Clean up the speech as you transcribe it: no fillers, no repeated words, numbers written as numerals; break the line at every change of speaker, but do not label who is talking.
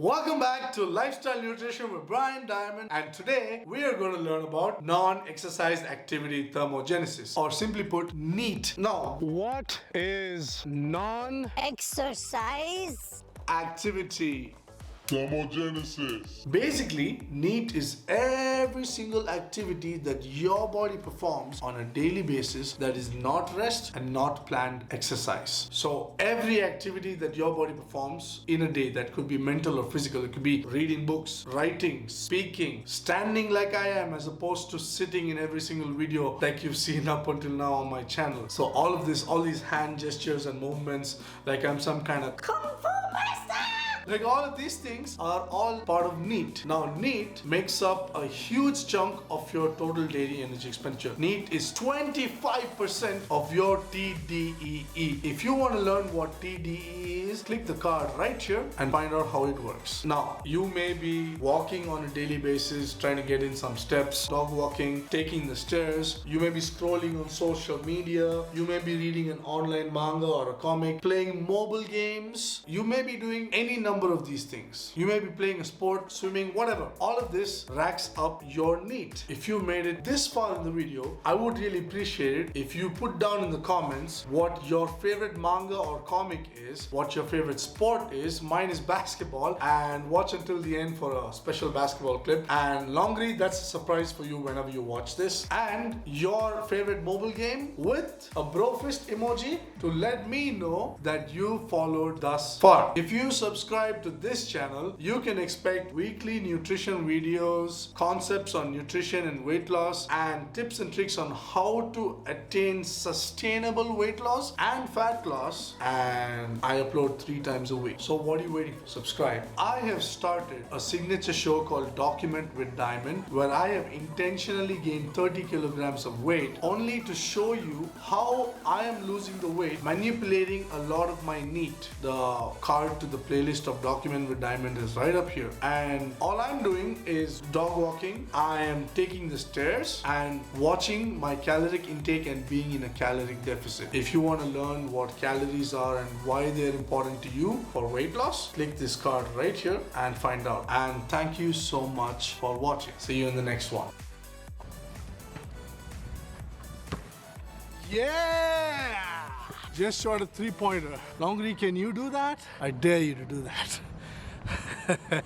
Welcome back to Lifestyle Nutrition with Brian Diamond, and today we are going to learn about non-exercise activity thermogenesis, or simply put, NEAT. Now, what is
Exercise
activity
Thermogenesis.
Basically, NEAT is every single activity that your body performs on a daily basis that is not rest and not planned exercise. So every activity that your body performs in a day, that could be mental or physical, it could be reading books, writing, speaking, standing like I am, as opposed to sitting in every single video like you've seen up until now on my channel. So all of this, all these hand gestures and movements like I'm some kind of
Kung Fu Master!
Like all of these things are all part of NEAT. Now NEAT makes up a huge chunk of your total daily energy expenditure. NEAT is 25% of your TDEE. If you want to learn what TDEE is, click the card right here and find out how it works. Now you may be walking on a daily basis, trying to get in some steps, dog walking, taking the stairs. You may be scrolling on social media. You may be reading an online manga or a comic, playing mobile games. You may be doing any number of these things. You may be playing a sport, swimming, whatever. All of this racks up your NEAT. If you made it this far in the video, I would really appreciate it if you put down in the comments what your favorite manga or comic is, what your favorite sport is. Mine is basketball, and watch until the end for a special basketball clip. And Longri, that's a surprise for you whenever you watch this. And your favorite mobile game with a bro fist emoji to let me know that you followed thus far. If you subscribe to this channel, you can expect weekly nutrition videos, concepts on nutrition and weight loss, and tips and tricks on how to attain sustainable weight loss and fat loss. And I upload 3 times a week. So what are you waiting for? Subscribe. I have started a signature show called Document with Diamond, where I have intentionally gained 30 kilograms of weight only to show you how I am losing the weight, manipulating a lot of my NEAT. The card to the playlist of Document with Diamond is right up here, and all I'm doing is dog walking. I am taking the stairs and watching my caloric intake and being in a caloric deficit. If you want to learn what calories are and why they're important to you for weight loss, click this card right here and find out. And thank you so much for watching. See you in the next one. Yeah! Just shot a 3-pointer. Longri, can you do that? I dare you to do that.